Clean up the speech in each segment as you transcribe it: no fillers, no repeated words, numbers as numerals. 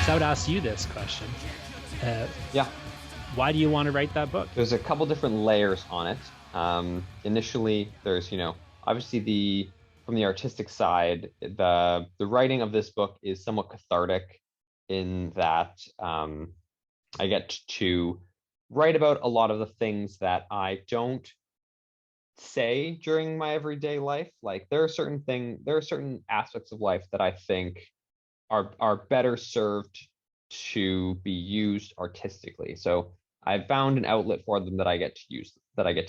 So I would ask you this question. Uh, Yeah, why do you want to write that book? there's a couple different layers on it. Initially, there's, obviously from the artistic side, the writing of this book is somewhat cathartic in that I get to write about a lot of the things that I don't say during my everyday life. Like there are certain aspects of life that I think are better served to be used artistically. So I've found an outlet for them that I get to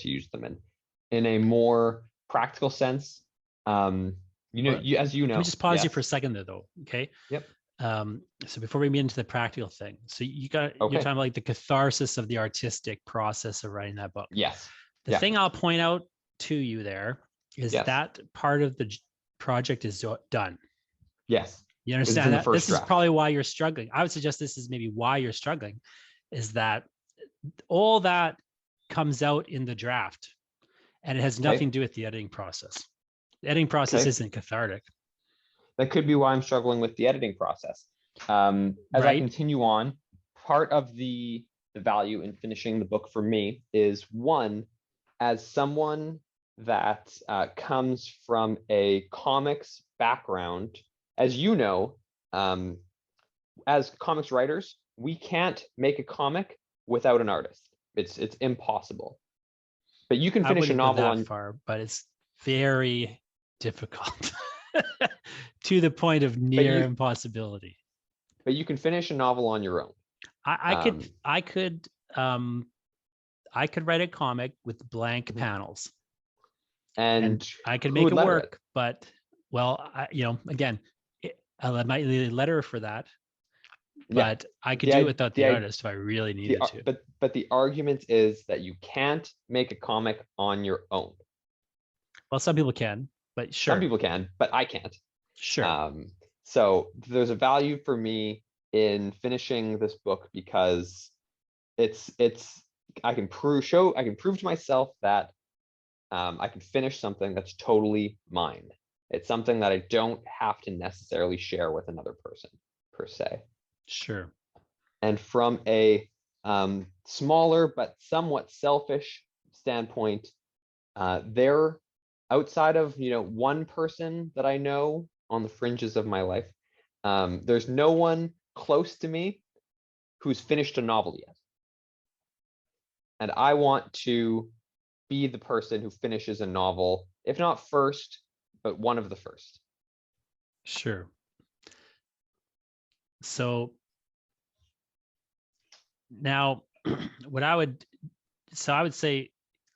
use them in a more practical sense. Um, Well, as you let me know, just pause you for a yes. second there, though. Okay. Yep. So before we get into the practical thing, so you're Okay. talking about like the catharsis of the artistic process of writing that book. Yes. The Yeah. thing I'll point out to you there is Yes. that part of the project is done. Yes. You It's in understand the that? first This is draft. probably why you're struggling. I would suggest this is maybe why you're struggling, is that all that comes out in the draft and it has nothing Okay. to do with the editing process. The editing process Okay. isn't cathartic, That could be why I'm struggling with the editing process. As I right? continue on, part of the value in finishing the book for me is one, as someone that comes from a comics background, as you know, um, as comics writers, we can't make a comic without an artist. It's impossible. But you can I finish a wouldn't go novel that on, far, but it's very difficult to the point of but near you impossibility. but you can finish a novel on your own. I could Um, I could um I could write a comic with blank mhm. panels and And I could who make would it letter it? work, but well, again, I might need a letter for that, Yeah. but I could do it The without the the artist if I really the needed to. but the argument is that you can't make a comic on your own. Well, some people can, but Some sure, people can, but I can't. sure, Um, so there's a value for me in finishing this book because it's I can prove to myself that I can finish something that's totally mine. It's something that I don't have to necessarily share with another person per se. sure. And from a smaller but somewhat selfish standpoint, they're outside of one person that I know on the fringes of my life. There's no one close to me who's finished a novel yet, and I want to be the person who finishes a novel, if not first, but one of the first. Sure. So now, what I would, so I would say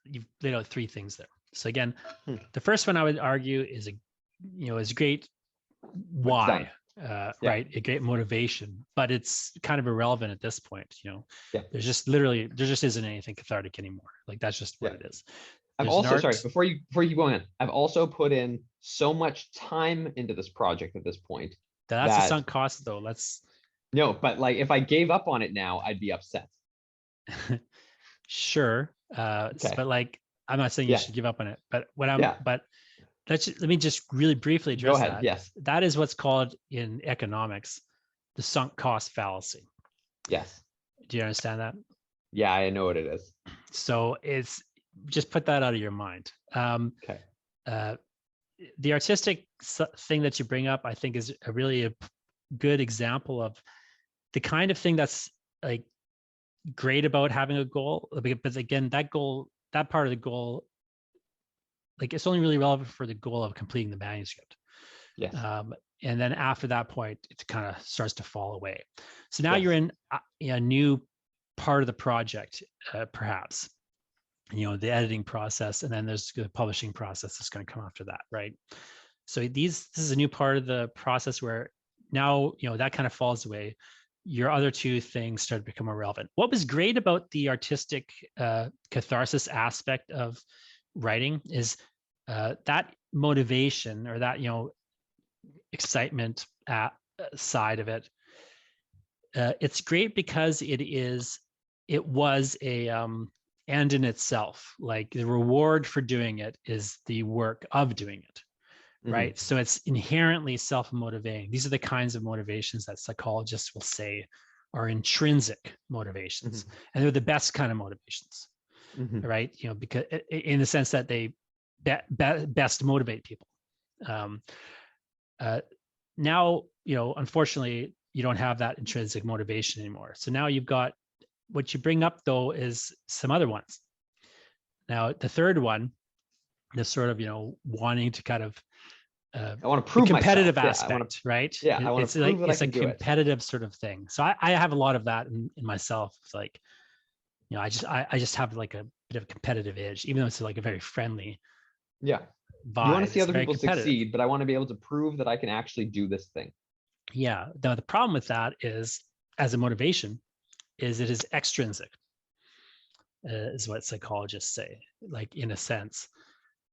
you've laid out three things there. So again, Hmm. the first one I would argue is is great. But it's done. Why? Yeah, Right, a great motivation, but it's kind of irrelevant at this point. yeah, There just isn't anything cathartic anymore. Like that's just what yeah. it is. I've There's an also, art. sorry, before you keep going on, I've also put in so much time into this project at this point That's a that sunk cost, though. Let's no, but like if I gave up on it now, I'd be upset. sure, Okay. but like I'm not saying you Yeah. should give up on it. Yeah. But let me just really briefly Go address ahead. that. Yes. That is what's called in economics the sunk cost fallacy. Yes. Do you understand that? Yeah, I know what it is. So it's just put that out of your mind. Okay. Uh, the artistic thing that you bring up, I think, is a good example of the kind of thing that's like great about having a goal. But again, that part of the goal, like it's only really relevant for the goal of completing the manuscript. Yes. And then after that point, it kind of starts to fall away. So now you're Yes. in a new part of the project, perhaps, the editing process, and then there's the publishing process that's going to come after that, right? So this is a new part of the process where now, that kind of falls away. Your other two things start to become irrelevant. What was great about the artistic catharsis aspect of writing is that motivation or that, excitement side of it. It's great because it was a end in itself. Like the reward for doing it is the work of doing it, right? So it's inherently self-motivating. These are the kinds of motivations that psychologists will say are intrinsic motivations, and they're the best kind of motivations, right? You know, because in the sense that they best motivate people. Now, you know, unfortunately, you don't have that intrinsic motivation anymore. So now you've got, what you bring up though is some other ones. Now, the third one, the sort of, you know, wanting to kind of I want to the prove competitive myself. aspect, right? Yeah, I want It's to like, prove that I it's a can do it. competitive sort of thing. So I have a lot of that in myself. It's like, you know, I just have like a bit of a competitive edge, even though it's like a very friendly Yeah. vibe. You want to see It's other very people competitive. succeed, but I want to be able to prove that I can actually do this thing. Yeah. Now the problem with that is, as a motivation, is it is extrinsic, is what psychologists say. Like, in a sense,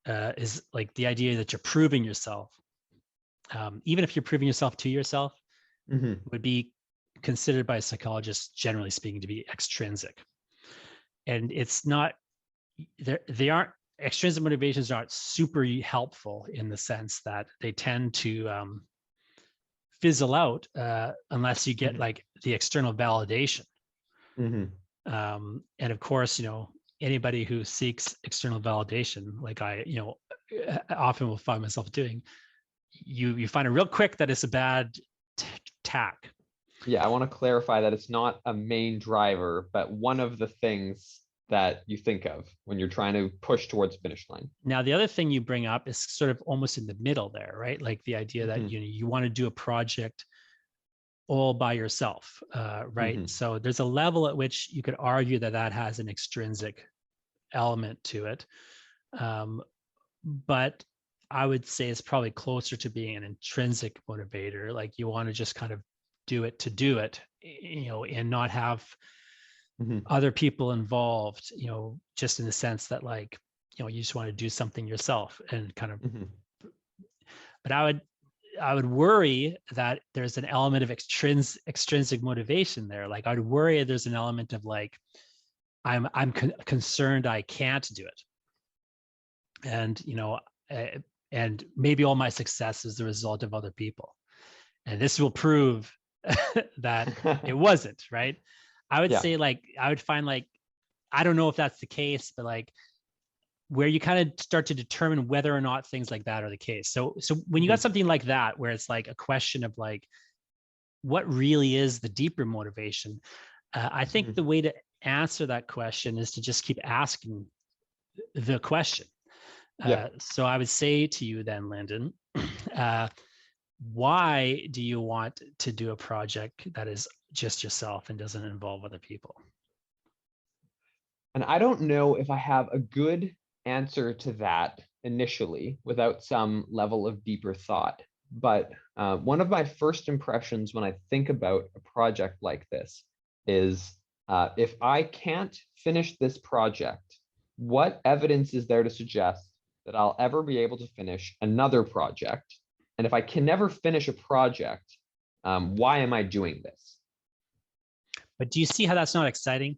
is like the idea that you're proving yourself. Even if you're proving yourself to yourself, would be considered by psychologists, generally speaking, to be extrinsic. And it's not, they aren't, extrinsic motivations aren't super helpful in the sense that they tend to fizzle out unless you get like the external validation. And of course, you know, anybody who seeks external validation, like I, you know, often will find myself doing, you find it real quick that it's a bad tack. Yeah, I want to clarify that it's not a main driver, but one of the things that you think of when you're trying to push towards the finish line. Now, the other thing you bring up is sort of almost in the middle there, right? Like the idea that, you know, you want to do a project all by yourself, right? So there's a level at which you could argue that that has an extrinsic element to it. But I would say it's probably closer to being an intrinsic motivator. Like, you want to just kind of do it to do it, you know, and not have other people involved, you know, just in the sense that, like, you know, you just want to do something yourself and kind of, but I would worry that there's an element of extrinsic motivation there. Like, I'd worry there's an element of like, I'm concerned I can't do it. And, you know, and maybe all my success is the result of other people. And this will prove that it wasn't, right? I would say, like, I would find, like, I don't know if that's the case, but like, where you kind of start to determine whether or not things like that are the case. So when you got something like that, where it's like a question of like, what really is the deeper motivation? I think the way to answer that question is to just keep asking the question. So I would say to you then, Lyndon, why do you want to do a project that is just yourself and doesn't involve other people? And I don't know if I have a good answer to that initially without some level of deeper thought. But one of my first impressions when I think about a project like this is, if I can't finish this project, what evidence is there to suggest that I'll ever be able to finish another project? And if I can never finish a project, why am I doing this? But do you see how that's not exciting?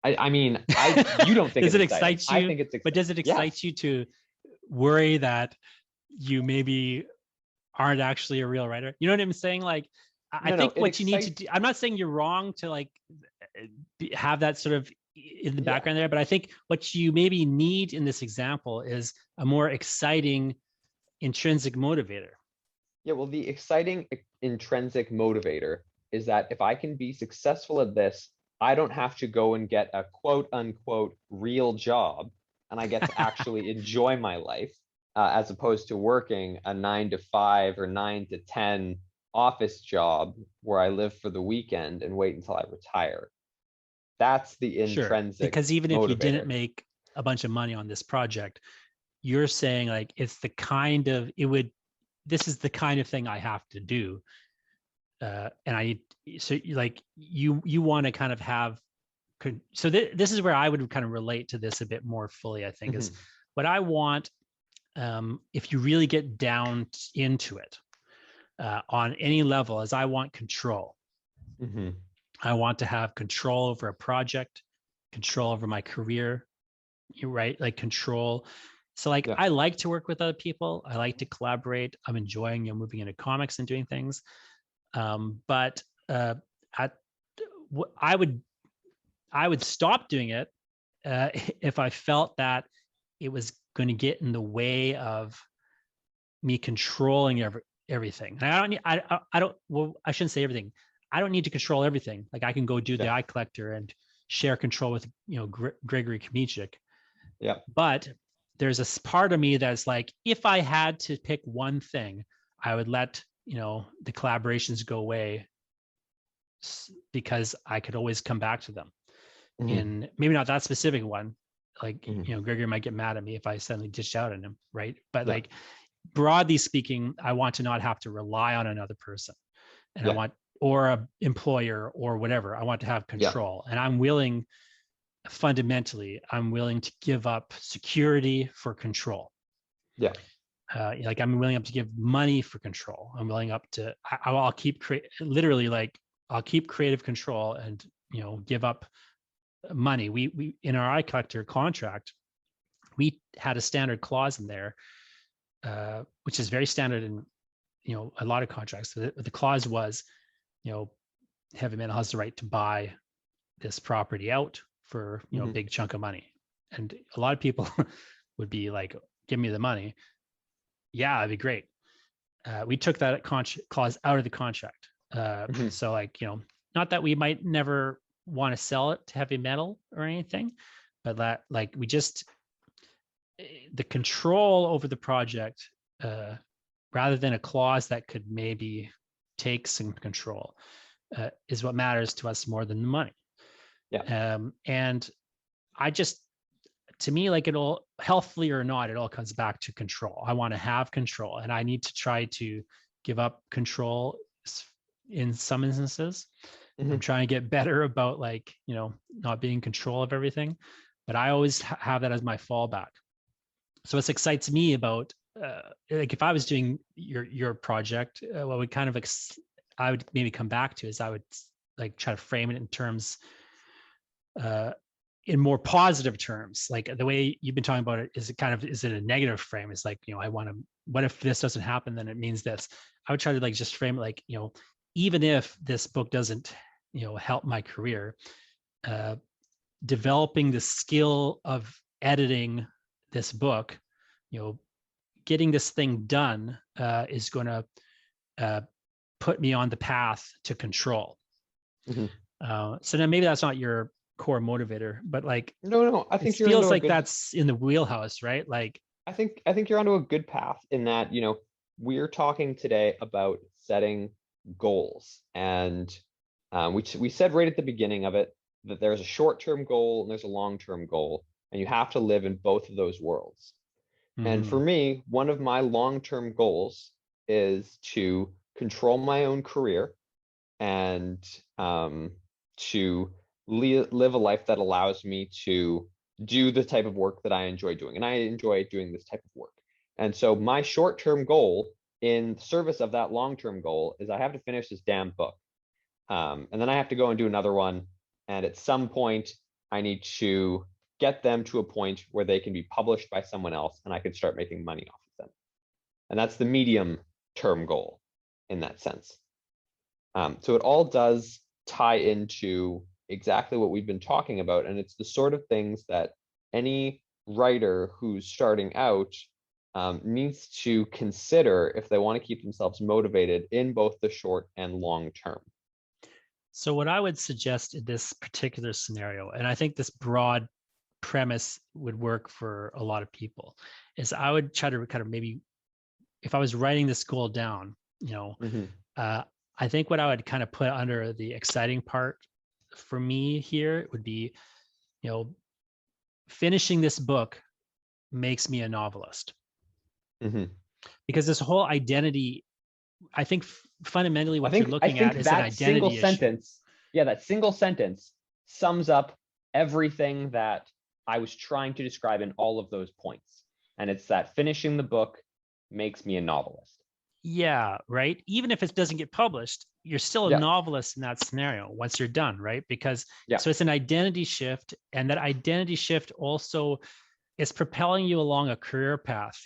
I mean, you don't think does it's it exciting. excite you? I think it's exciting. But does it excite you to worry that you maybe aren't actually a real writer? You know what I'm saying? Like, I think what you need to do, I'm not saying you're wrong to like have that sort of in the background there, but I think what you maybe need in this example is a more exciting intrinsic motivator. Yeah, well, the exciting intrinsic motivator is that if I can be successful at this, I don't have to go and get a quote unquote real job, and I get to actually enjoy my life, as opposed to working a 9 to 5 or 9 to 10 office job where I live for the weekend and wait until I retire. That's the intrinsic because even if motivator. you didn't make a bunch of money on this project, you're saying like, it's the kind of, this is the kind of thing I have to do. And so like, you want to kind of have, so this is where I would kind of relate to this a bit more fully, I think, is what I want, if you really get down into it, on any level, is I want control. I want to have control over a project, control over my career, right? Like control. So like, Yeah. I like to work with other people. I like to collaborate. I'm enjoying, moving into comics and doing things. But at, I would stop doing it if I felt that it was going to get in the way of me controlling everything. And I don't need, I don't, well, I shouldn't say everything. I don't need to control everything. Like I can go do the Yeah. eye collector and share control with, Gregory Kmichik. Yeah. But there's a part of me that's like, if I had to pick one thing, I would let, the collaborations go away because I could always come back to them in maybe not that specific one. Like, Gregory might get mad at me if I suddenly ditched out on him. Right. But Yeah. like, broadly speaking, I want to not have to rely on another person, and I Yeah. want, or a employer or whatever. I want to have Yeah. control, and I'm willing to give up security for control. Yeah. Like I'm willing up to give money for control. I'm willing up to, I'll keep literally, like I'll keep creative control and, give up money. We in our eye collector contract, we had a standard clause in there, which is very standard in, a lot of contracts. So the clause was, Heavy Metal has the right to buy this property out for, a big chunk of money. And a lot of people would be like, give me the money. Yeah, it'd be great. We took that clause out of the contract. So like, not that we might never want to sell it to Heavy Metal or anything, but that like we just, the control over the project, rather than a clause that could maybe take some control, is what matters to us more than the money. Yeah. And I just, to me, like healthily or not, it all comes back to control. I want to have control, and I need to try to give up control in some instances. I'm trying to get better about like, not being in control of everything, but I always have that as my fallback. So what excites me about, like if I was doing your project, what would kind of, I would maybe come back to is I would like try to frame it in terms, in more positive terms. Like the way you've been talking about it, is it a negative frame? It's like, what if this doesn't happen, then it means this. I would try to like just frame it like, even if this book doesn't, help my career, developing the skill of editing this book, getting this thing done, is going to put me on the path to control. So then maybe that's not your core motivator, but like, no, I think it you're feels into a like good, that's in the wheelhouse, right? Like, I think you're onto a good path in that, we're talking today about setting goals. And we said right at the beginning of it that there's a short-term goal and there's a long-term goal, and you have to live in both of those worlds. And for me, one of my long-term goals is to control my own career and to live a life that allows me to do the type of work that I enjoy doing. And I enjoy doing this type of work. And so my short-term goal in service of that long-term goal is I have to finish this damn book. And then I have to go and do another one. And at some point, I need to get them to a point where they can be published by someone else and I can start making money off of them. And that's the medium-term goal in that sense. So it all does tie into exactly what we've been talking about. And it's the sort of things that any writer who's starting out needs to consider if they want to keep themselves motivated in both the short and long term. So what I would suggest in this particular scenario, and I think this broad premise would work for a lot of people, is I would try to kind of maybe, if I was writing this goal down, I think what I would kind of put under the exciting part for me here would be, finishing this book makes me a novelist. Because this whole identity, I think fundamentally what you're looking at is an identity issue. Yeah, that single sentence sums up everything that I was trying to describe in all of those points. And it's that finishing the book makes me a novelist. Yeah, right. Even if it doesn't get published, you're still a novelist in that scenario once you're done, right? Because so it's an identity shift, and that identity shift also it's propelling you along a career path,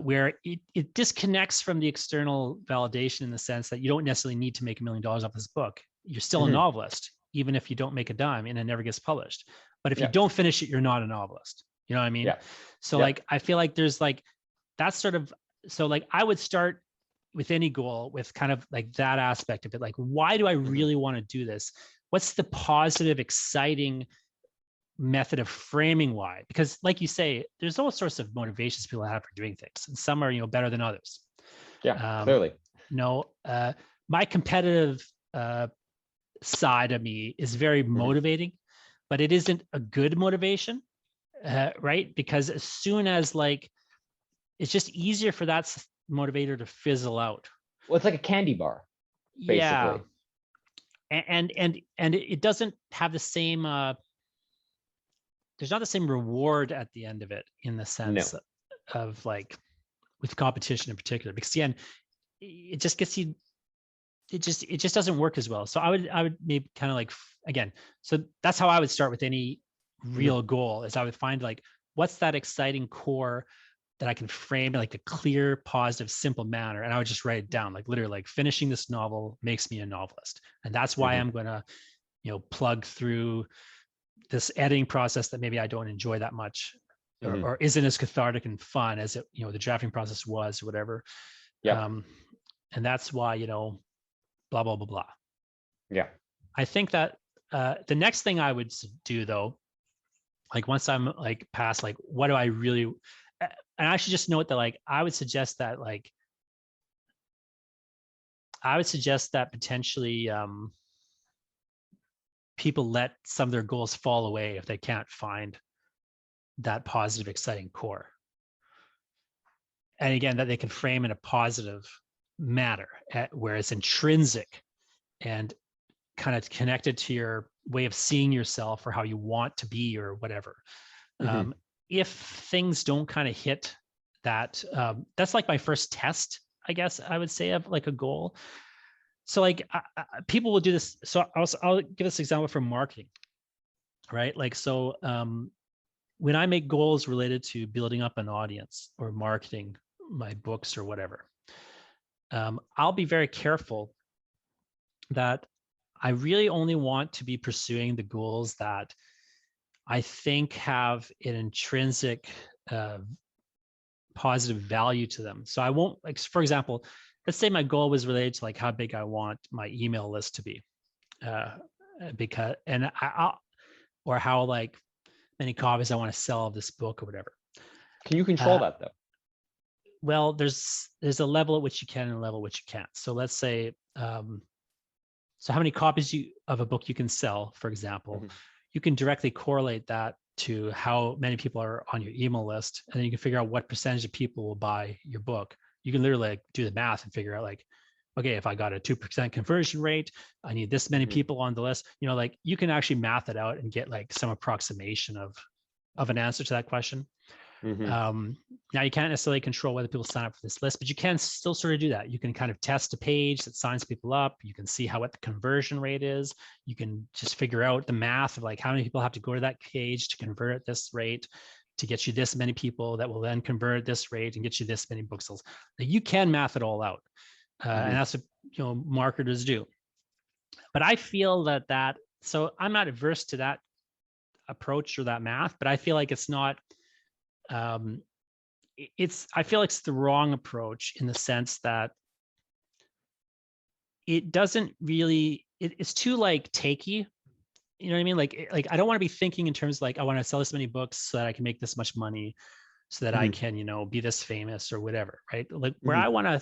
where it disconnects from the external validation in the sense that you don't necessarily need to make $1 million off this book. You're still a novelist, even if you don't make a dime and it never gets published. But if you don't finish it, you're not a novelist. You know what I mean? Yeah. So like, I feel like there's like, that's sort of, so like I would start with any goal with kind of like that aspect of it. Like, why do I really want to do this? What's the positive, exciting method of framing why? Because like you say, there's all sorts of motivations people have for doing things, and some are, better than others. Yeah, clearly. My competitive side of me is very motivating, but it isn't a good motivation, right? Because as soon as like, it's just easier for that motivator to fizzle out. Well, it's like a candy bar, basically. Yeah. And it doesn't have the same there's not the same reward at the end of it, in the sense of like with competition in particular, because again, it just gets you, it just doesn't work as well. So I would maybe kind of like, again, so that's how I would start with any real goal, is I would find like, what's that exciting core that I can frame in like a clear, positive, simple manner. And I would just write it down, like literally like finishing this novel makes me a novelist. And that's why I'm going to, plug through this editing process that maybe I don't enjoy that much, or isn't as cathartic and fun as it, the drafting process was, or whatever. Yeah. And that's why, blah, blah, blah, blah. Yeah. I think that the next thing I would do though, like once I'm like past, like, what do I really, and I should just note that like, I would suggest that potentially people let some of their goals fall away if they can't find that positive, exciting core. And again, that they can frame in a positive manner, where it's intrinsic and kind of connected to your way of seeing yourself or how you want to be or whatever. If things don't kind of hit that, that's like my first test, I guess I would say, of like a goal. So like people will do this. So I'll give this example from marketing, right? Like, so when I make goals related to building up an audience or marketing my books or whatever, I'll be very careful that I really only want to be pursuing the goals that I think have an intrinsic positive value to them. So I won't, like, for example, let's say my goal was related to like how big I want my email list to be, because, and or how like many copies I want to sell of this book or whatever. Can you control that though? Well, there's a level at which you can and a level at which you can't. So let's say, so how many copies of a book you can sell, for example, you can directly correlate that to how many people are on your email list. And then you can figure out what percentage of people will buy your book. You can literally like do the math and figure out like, okay, if I got a 2% conversion rate, I need this many people on the list. Like you can actually math it out and get like some approximation of an answer to that question. Now you can't necessarily control whether people sign up for this list, but you can still sort of do that. You can kind of test a page that signs people up. You can see what the conversion rate is. You can just figure out the math of like how many people have to go to that page to convert at this rate to get you this many people that will then convert at this rate and get you this many book sales. Like you can math it all out. And that's what marketers do. But I feel that so I'm not averse to that approach or that math, but I feel like it's not I feel like it's the wrong approach in the sense that it doesn't really, it's too like takey. You know what I mean? Like I don't want to be thinking in terms of like, I want to sell this many books so that I can make this much money so that I can, be this famous or whatever. Right. Like where I want to,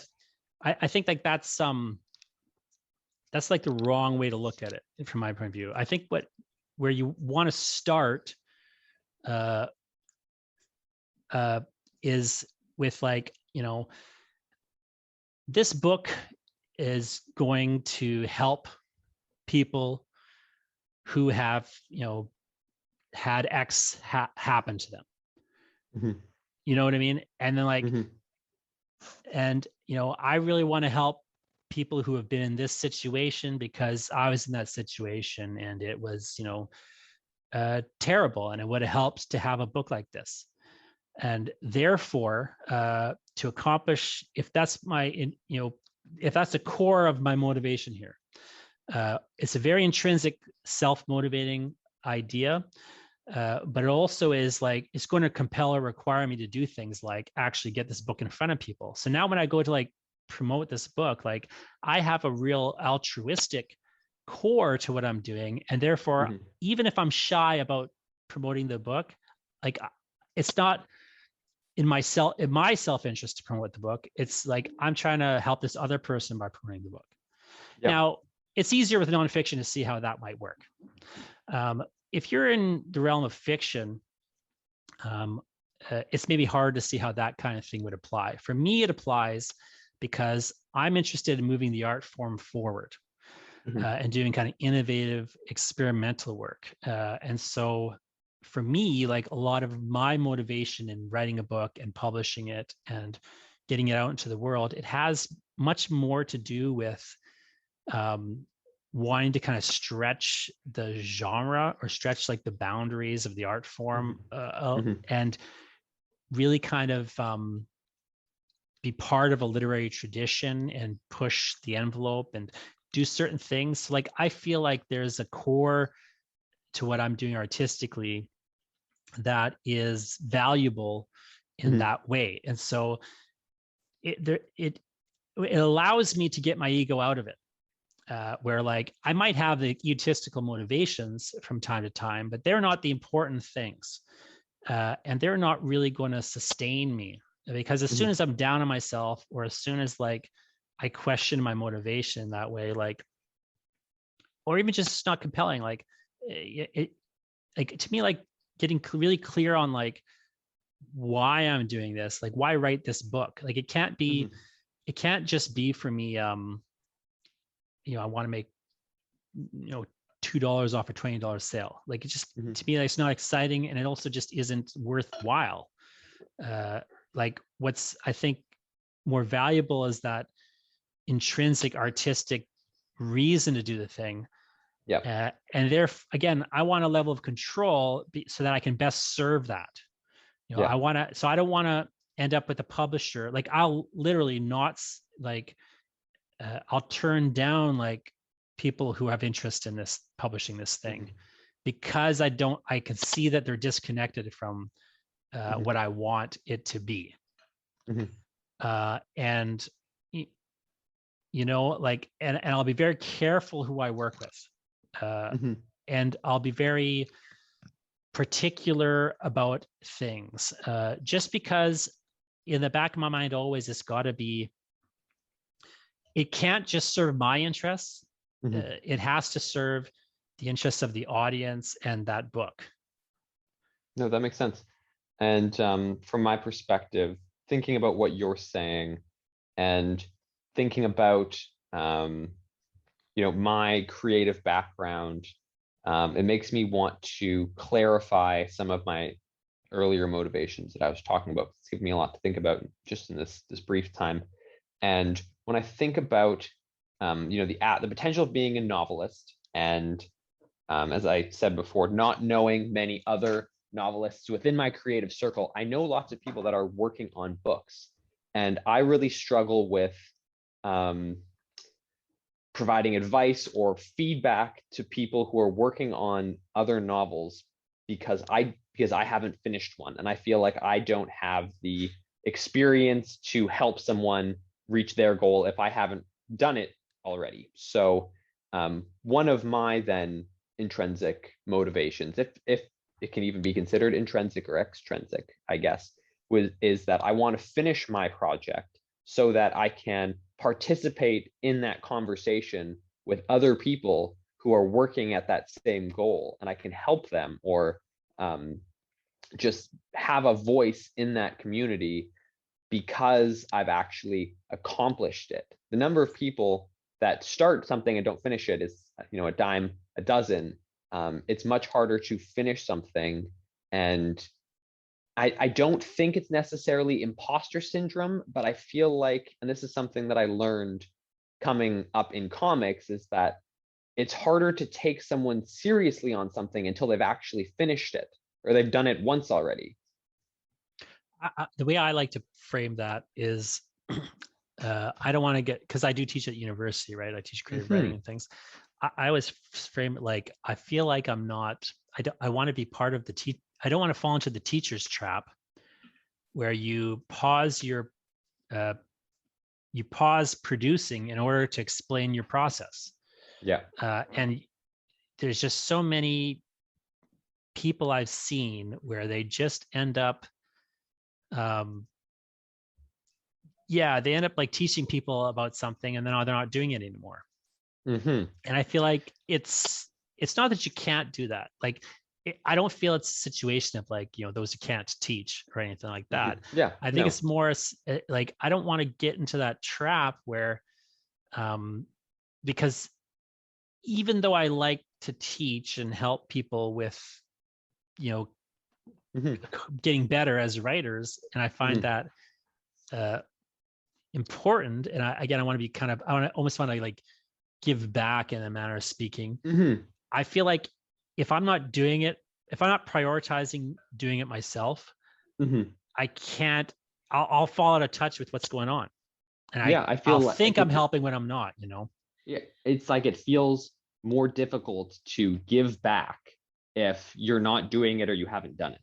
I think like that's like the wrong way to look at it from my point of view. I think where you want to start, is with like, this book is going to help people who have, had X happen to them. You know what I mean? And then like, and, I really want to help people who have been in this situation because I was in that situation and it was, terrible, and it would have helped to have a book like this. And therefore, to accomplish, if that's if that's the core of my motivation here, it's a very intrinsic, self-motivating idea. But it also is like, it's going to compel or require me to do things like actually get this book in front of people. So now when I go to like promote this book, like I have a real altruistic core to what I'm doing. And therefore, even if I'm shy about promoting the book, like it's not in my self-interest to promote the book. It's like I'm trying to help this other person by promoting the book. Yeah. Now, it's easier with nonfiction to see how that might work. If you're in the realm of fiction, it's maybe hard to see how that kind of thing would apply. For me, it applies because I'm interested in moving the art form forward and doing kind of innovative, experimental work. And so for me, like a lot of my motivation in writing a book and publishing it and getting it out into the world, it has much more to do with wanting to kind of stretch the genre or stretch like the boundaries of the art form and really kind of be part of a literary tradition and push the envelope and do certain things. So like I feel like there's a core to what I'm doing artistically that is valuable in that way. And so it allows me to get my ego out of it. Where like I might have the egotistical motivations from time to time, but they're not the important things. And they're not really going to sustain me, because as soon as I'm down on myself, or as soon as like I question my motivation that way, like, or even just it's not compelling, like like to me, like getting really clear on like why I'm doing this, like why write this book. Like it can't be, it can't just be for me, I want to make, $2 off a $20 sale. Like it just, to me, like, it's not exciting. And it also just isn't worthwhile. Like what's, I think, more valuable is that intrinsic artistic reason to do the thing. Yeah. And there, again, I want a level of control so that I can best serve that. I want to, so I don't want to end up with a publisher. Like I'll literally not like, I'll turn down like people who have interest in this publishing this thing because I can see that they're disconnected from what I want it to be. And like, and I'll be very careful who I work with. And I'll be very particular about things, just because in the back of my mind, always it's got to be, it can't just serve my interests. It has to serve the interests of the audience and that book. No, that makes sense. And from my perspective, thinking about what you're saying and thinking about, my creative background, it makes me want to clarify some of my earlier motivations that I was talking about. It's given me a lot to think about just in this brief time. And when I think about, the potential of being a novelist, and as I said before, not knowing many other novelists within my creative circle, I know lots of people that are working on books, and I really struggle with providing advice or feedback to people who are working on other novels because I haven't finished one, and I feel like I don't have the experience to help someone reach their goal if I haven't done it already. So one of my then intrinsic motivations, if it can even be considered intrinsic or extrinsic, I guess, is that I want to finish my project so that I can participate in that conversation with other people who are working at that same goal, and I can help them or just have a voice in that community because I've actually accomplished it. The number of people that start something and don't finish it is, a dime a dozen. It's much harder to finish something. And I don't think it's necessarily imposter syndrome, but I feel like, and this is something that I learned coming up in comics, is that it's harder to take someone seriously on something until they've actually finished it or they've done it once already. The way I like to frame that is, I don't want to get, because I do teach at university, right? I teach creative writing and things. I always frame it like, I feel like I'm not, I want to be part of the I don't want to fall into the teacher's trap where you pause producing in order to explain your process. Yeah. And there's just so many people I've seen where they just end up, they end up like teaching people about something and then they're not doing it anymore. And I feel like it's not that you can't do that. Like, I don't feel it's a situation of like, those who can't teach or anything like that. Yeah. I think it's more like, I don't want to get into that trap where, because even though I like to teach and help people with, getting better as writers, and I find that important. And I want to be I almost want to like give back in a manner of speaking. I feel like if I'm not doing it, if I'm not prioritizing doing it myself, I can't, I'll fall out of touch with what's going on. And I'll think I'm helping when I'm not, Yeah, it's like it feels more difficult to give back if you're not doing it or you haven't done it.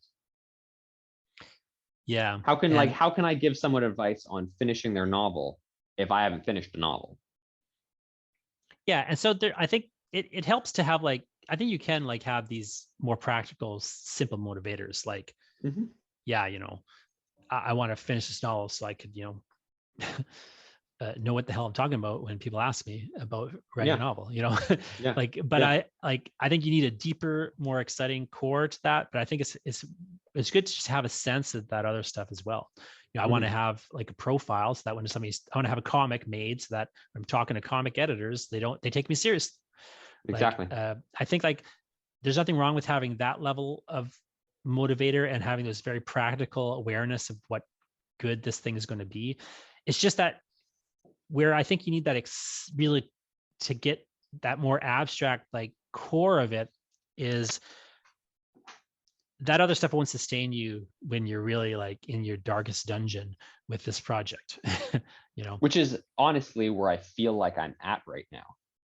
Yeah. How can I give someone advice on finishing their novel if I haven't finished a novel? Yeah. And so I think it helps to have like, I think you can like have these more practical, simple motivators. Like, I want to finish this novel so I could, know what the hell I'm talking about when people ask me about writing a novel, I think you need a deeper, more exciting core to that. But I think it's good to just have a sense of that other stuff as well. I want to have like a profile so that when I want to have a comic made so that when I'm talking to comic editors, they take me seriously. Exactly. I think like there's nothing wrong with having that level of motivator and having this very practical awareness of what good this thing is going to be. It's just that where I think you need that really to get that more abstract like core of it is that other stuff won't sustain you when you're really like in your darkest dungeon with this project. Which is honestly where I feel like I'm at right now,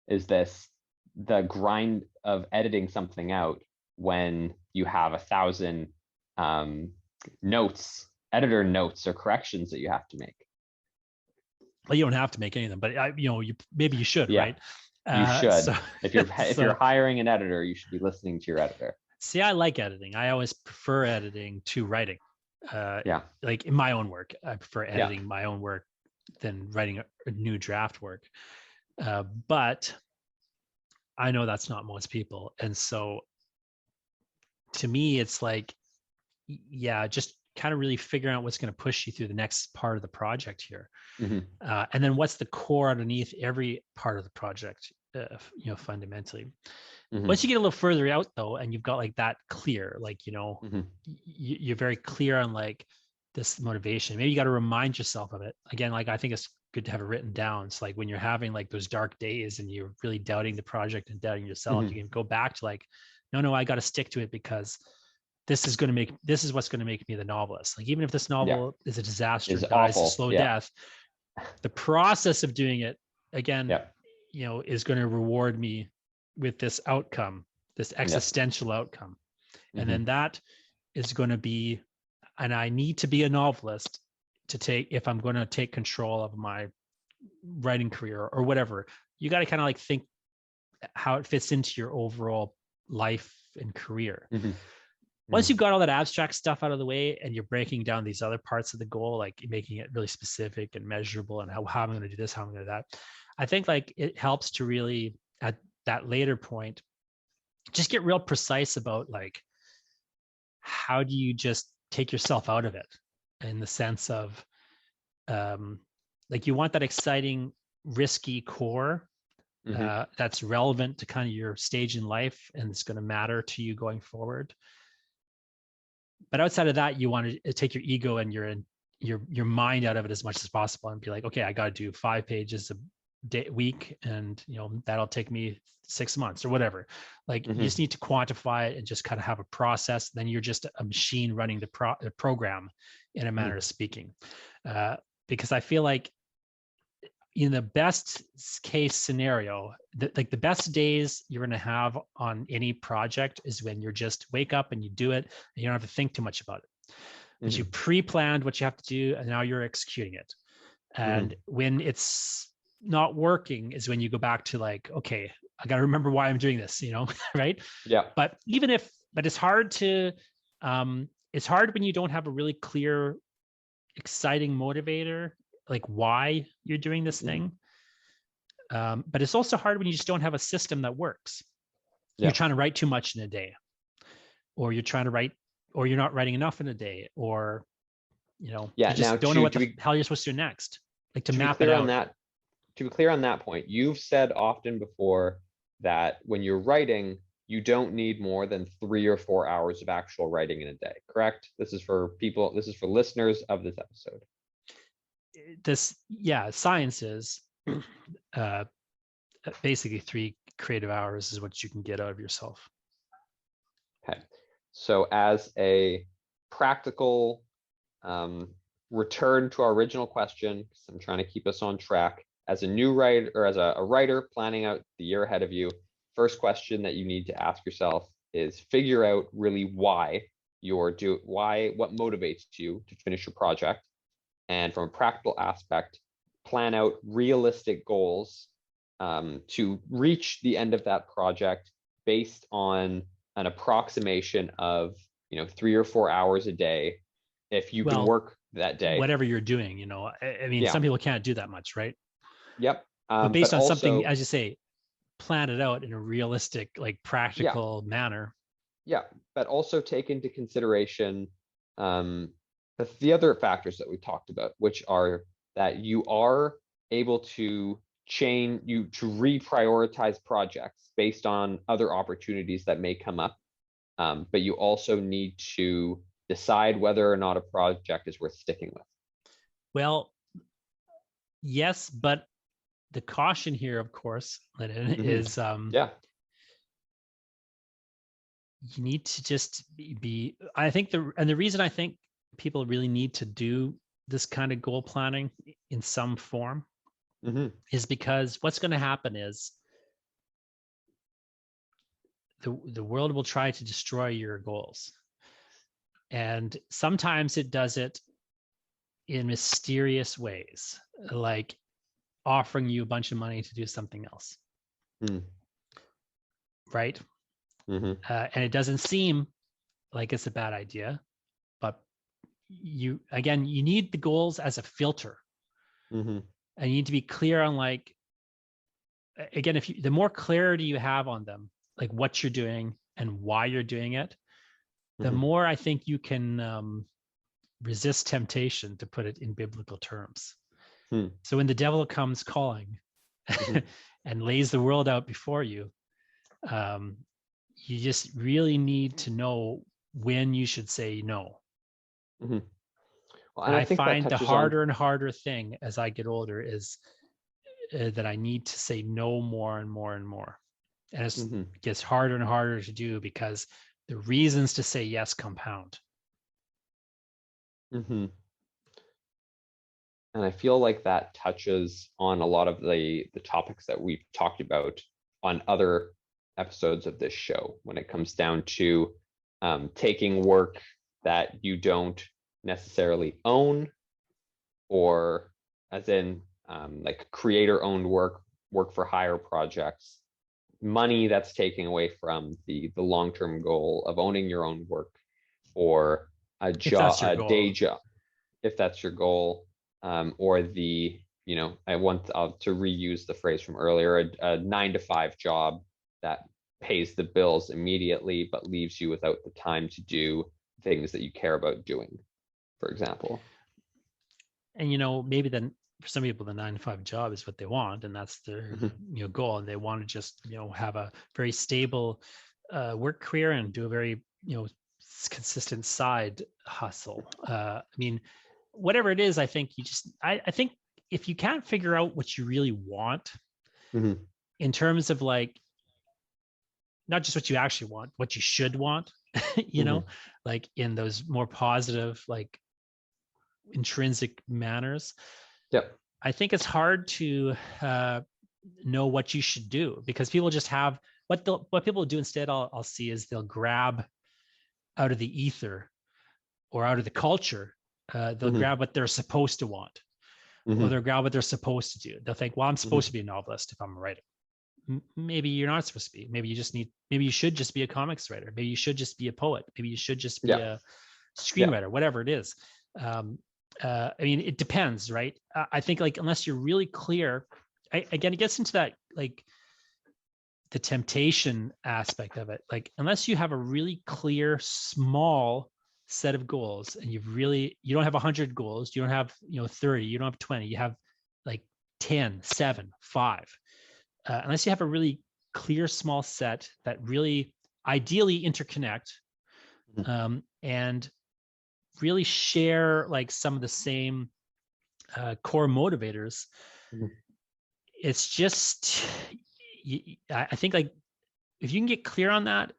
is the grind of editing something out when you have 1,000 editor notes or corrections that you have to make. Well, you don't have to make any of them, but maybe you should, right? You should. If you're hiring an editor, you should be listening to your editor. See, I like editing. I always prefer editing to writing. Like in my own work, I prefer editing my own work than writing a new draft work. But I know that's not most people. And so to me, it's like, just kind of really figuring out what's going to push you through the next part of the project here. And then what's the core underneath every part of the project, fundamentally. Once you get a little further out though, and you've got like that clear, like, you're very clear on like this motivation, maybe you got to remind yourself of it again. Like, I think it's good to have it written down. It's like when you're having like those dark days and you're really doubting the project and doubting yourself, you can go back to like, no, I got to stick to it because this is what's going to make me the novelist. Like, even if this novel is a disaster, dies a slow death, the process of doing it again, is going to reward me with this outcome, this existential outcome. And then that is going to be, and I need to be a novelist if I'm going to take control of my writing career or whatever. You got to kind of like think how it fits into your overall life and career. Once you've got all that abstract stuff out of the way and you're breaking down these other parts of the goal, like making it really specific and measurable and how I'm going to do this, how I'm going to do that, I think like it helps to really at that later point, just get real precise about like, how do you just take yourself out of it in the sense of like you want that exciting, risky core that's relevant to kind of your stage in life and it's going to matter to you going forward. But outside of that, you want to take your ego and your mind out of it as much as possible and be like, okay, I got to do 5 pages of week, and that'll take me 6 months or whatever. Like, you just need to quantify it and just kind of have a process. Then you're just a machine running the program, in a manner of speaking. Because I feel like in the best case scenario, like the best days you're going to have on any project is when you're just wake up and you do it, and you don't have to think too much about it. Because you pre-planned what you have to do, and now you're executing it. And when it's not working is when you go back to like, okay, I got to remember why I'm doing this, right? Yeah. But it's hard to, it's hard when you don't have a really clear, exciting motivator, like why you're doing this thing. But it's also hard when you just don't have a system that works. You're trying to write too much in a day, or you're trying to write, or you're not writing enough in a day, or, you just now don't know what the hell you're supposed to do next. Like, to map it out. To be clear on that point, you've said often before that when you're writing, you don't need more than 3 or 4 hours of actual writing in a day, correct? This is for listeners of this episode. Science is basically 3 creative hours is what you can get out of yourself. Okay. So as a practical return to our original question, because I'm trying to keep us on track, as a new writer, or as a writer planning out the year ahead of you, first question that you need to ask yourself is figure out really what motivates you to finish your project. And from a practical aspect, plan out realistic goals to reach the end of that project based on an approximation of 3 or 4 hours a day. If you can work that day, whatever you're doing, I mean, some people can't do that much, right? Yep. But based on something, as you say, plan it out in a realistic, like practical manner. Yeah, but also take into consideration the other factors that we talked about, which are that you are able to reprioritize projects based on other opportunities that may come up. But you also need to decide whether or not a project is worth sticking with. Well, yes, but the caution here, of course, Lyndon, is you need to just be, I think the reason I think people really need to do this kind of goal planning in some form is because what's going to happen is the world will try to destroy your goals. And sometimes it does it in mysterious ways, like offering you a bunch of money to do something else. Right? And it doesn't seem like it's a bad idea, but you need the goals as a filter. And you need to be clear on, like, again, the more clarity you have on them, like what you're doing and why you're doing it, the more I think you can resist temptation, to put it in biblical terms. So when the devil comes calling and lays the world out before you, you just really need to know when you should say no. Well, and I find the harder and harder thing as I get older is that I need to say no more and more and more. And it gets harder and harder to do because the reasons to say yes compound. And I feel like that touches on a lot of the topics that we've talked about on other episodes of this show, when it comes down to taking work that you don't necessarily own, or as in like creator-owned work for hire projects, money that's taken away from the long-term goal of owning your own work, or a day job, if that's your goal, or I want to reuse the phrase from earlier, a 9-to-5 job that pays the bills immediately but leaves you without the time to do things that you care about doing, for example. And maybe then for some people the 9-to-5 job is what they want, and that's their goal, and they want to just have a very stable work career and do a very consistent side hustle. I mean, whatever it is, I think I think if you can't figure out what you really want, Mhm. in terms of like, not just what you actually want, what you should want, you Mhm. know, like in those more positive, like intrinsic manners. Yep. I think it's hard to know what you should do, because people just have what people do instead. I'll see is they'll grab out of the ether or out of the culture. They'll Mhm. grab what they're supposed to want, or Mhm. they'll grab what they're supposed to do. They'll think, well, I'm supposed Mhm. to be a novelist if I'm a writer. Maybe you're not supposed to be. Maybe you should just be a comics writer. Maybe you should just be a poet. Maybe you should just be Yeah. a Yeah. screenwriter, whatever it is. Um, I mean, it depends, right? I think like unless you're really clear, again, it gets into that like the temptation aspect of it. Like unless you have a really clear, small set of goals, and you don't have 100 goals, you don't have 30, you don't have 20, you have like 10, 7, 5. Unless you have a really clear small set that really ideally interconnect, Mhm. and really share like some of the same core motivators. Mhm. It's just, I think like if you can get clear on that,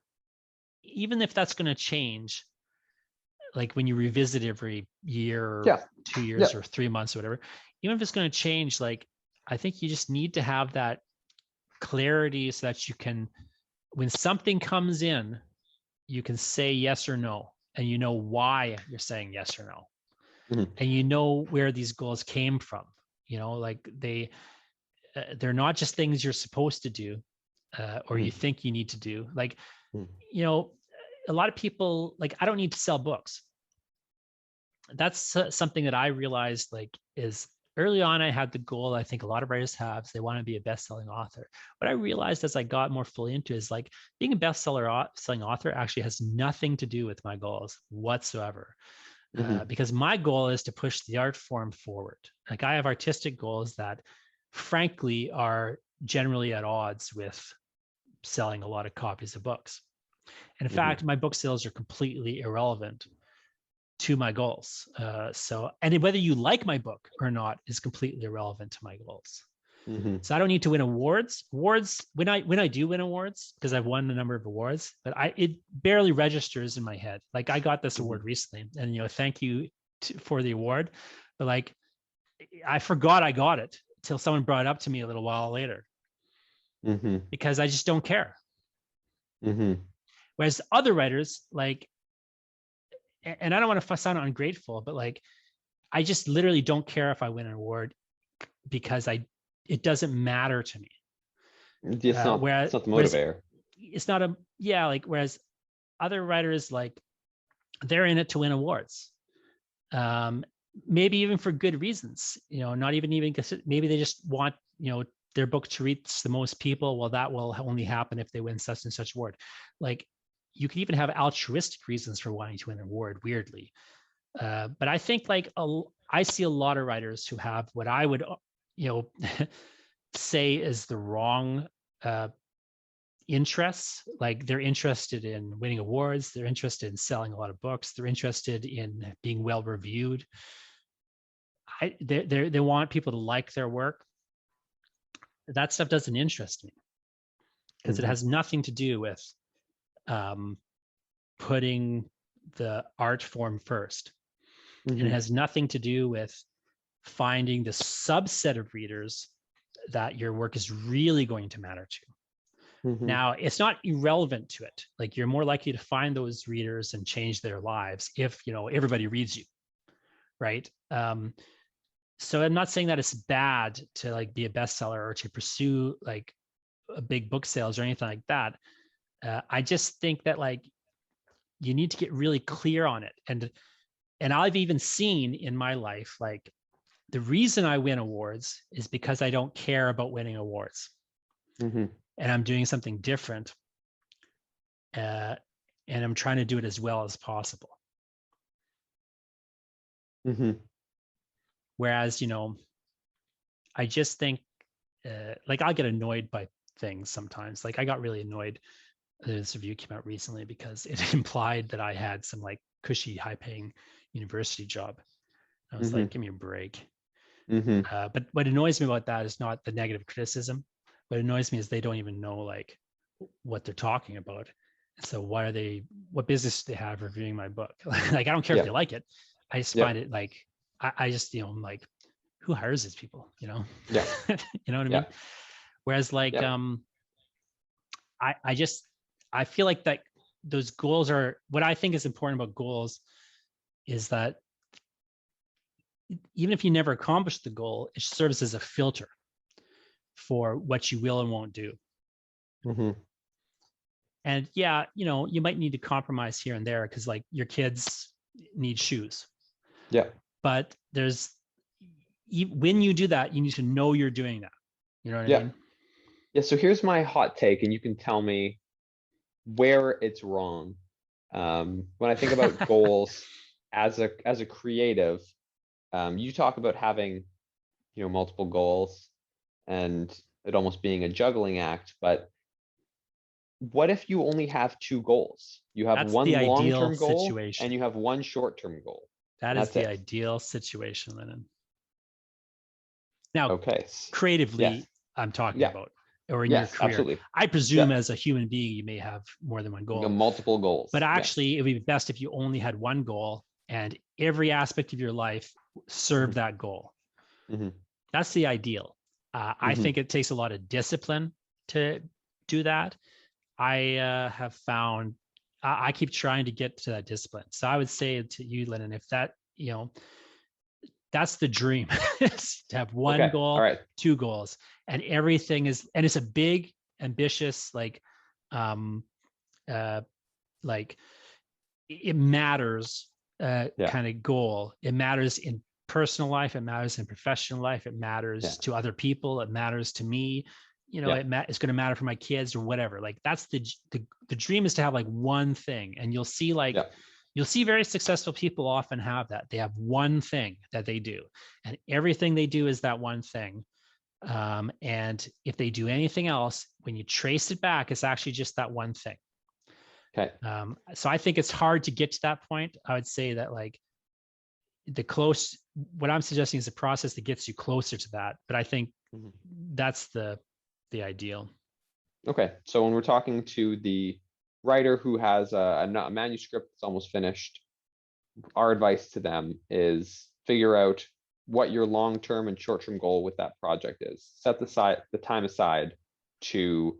even if that's going to change, like when you revisit every year or Yeah. 2 years Yeah. or 3 months or whatever, even if it's going to change, like I think you just need to have that clarity so that you can, when something comes in, you can say yes or no, and you know why you're saying yes or no, Mhm. and you know where these goals came from. Like they're not just things you're supposed to do, or you Mhm. think you need to do. Like, Mhm. you know, a lot of people like, I don't need to sell books. That's something that I realized like is early on. I had the goal, I think a lot of writers have, they want to be a best-selling author. What I realized as I got more fully into is like being a selling author actually has nothing to do with my goals whatsoever. Mhm. Because my goal is to push the art form forward. Like I have artistic goals that frankly are generally at odds with selling a lot of copies of books. And in Mhm. fact, my book sales are completely irrelevant to my goals. And whether you like my book or not is completely irrelevant to my goals. Mhm. So I don't need to win awards. When I do win awards, because I've won a number of awards, but it barely registers in my head. Like I got this Mhm. award recently, and thank you for the award, but like I forgot I got it till someone brought it up to me a little while later, Mhm. because I just don't care. Mhm. Whereas other writers, like, and I don't want to sound ungrateful, but like I just literally don't care if I win an award, because it doesn't matter to me. It's not. Whereas It's not the whereas motivator. it's not a yeah, like whereas other writers, like they're in it to win awards, um, maybe even for good reasons. Not even maybe they just want their book to reach the most people. Well, that will only happen if they win such and such award. Like you can even have altruistic reasons for wanting to win an award, weirdly. But I think like I see a lot of writers who have what I would you know say is the wrong uh, interests. Like they're interested in winning awards, they're interested in selling a lot of books, they're interested in being well reviewed. They want people to like their work. That stuff doesn't interest me, because it Mhm. has nothing to do with um, putting the art form first, and it Mhm. has nothing to do with finding the subset of readers that your work is really going to matter to. Mhm. Now, it's not irrelevant to it. Like you're more likely to find those readers and change their lives if everybody reads you, right? So I'm not saying that it's bad to like be a bestseller or to pursue like a big book sales or anything like that. I just think that like you need to get really clear on it. And I've even seen in my life, like the reason I win awards is because I don't care about winning awards, Mhm. and I'm doing something different, uh, and I'm trying to do it as well as possible. Mhm. Whereas, I just think like I'll get annoyed by things sometimes. Like I got really annoyed. This review came out recently because it implied that I had some like cushy, high-paying university job. I was like, Mhm. give me a break. Mhm. But what annoys me about that is not the negative criticism, what annoys me is they don't even know like what they're talking about. And so what business do they have reviewing my book? Like, I don't care if Yeah. they like it. I just Yeah. find it like, I just, I'm like, who hires these people? Yeah. You know what I Yeah. mean? Whereas like, Yep. I feel like that those goals are, what I think is important about goals is that even if you never accomplish the goal, it serves as a filter for what you will and won't do. Mm-hmm. And yeah, you might need to compromise here and there because like your kids need shoes. Yeah. But when you do that, you need to know you're doing that. You know what I Yeah. mean? Yeah. So here's my hot take, and you can tell me where it's wrong. When I think about goals as a creative, you talk about having, multiple goals and it almost being a juggling act, but what if you only have two goals? You have That's one the ideal long-term goal and situation. you have one short-term goal, That and is that's the it. ideal situation, Lennon. Now, Okay. Yes. creatively, I'm talking Yeah. about, or in your Yes, career. absolutely. I presume Yeah. as a human being, you may have more than one You got goal, multiple goals. but Yes. actually, it would be best if you only had one goal and every aspect of your life served Hmm. that goal. Hmm. That's the ideal. I Hmm. think it takes a lot of discipline to do that. I have found I keep trying to get to that discipline. So I would say to you, Lennon, if that, that's the dream is to have one Okay. All goal, right. two goals, and everything is, and it's a big, ambitious, um, uh, like it matters, Yeah. kind of goal. It matters in personal life. It matters in professional life. It Yeah. matters to other people. It matters to me. Yeah. It's going to matter for my kids or whatever. Like that's the dream is to have like one thing, and Yeah. you'll see very successful people often have that. They have one thing that they do, and everything they do is that one thing. And if they do anything else, when you trace it back, it's actually just that one thing. Okay. So I think it's hard to get to that point. I would say that like what I'm suggesting is a process that gets you closer to that. But I think Mhm. that's the ideal. Okay. So when we're talking to the writer who has a manuscript that's almost finished, our advice to them is figure out what your long-term and short-term goal with that project is. Set the time aside to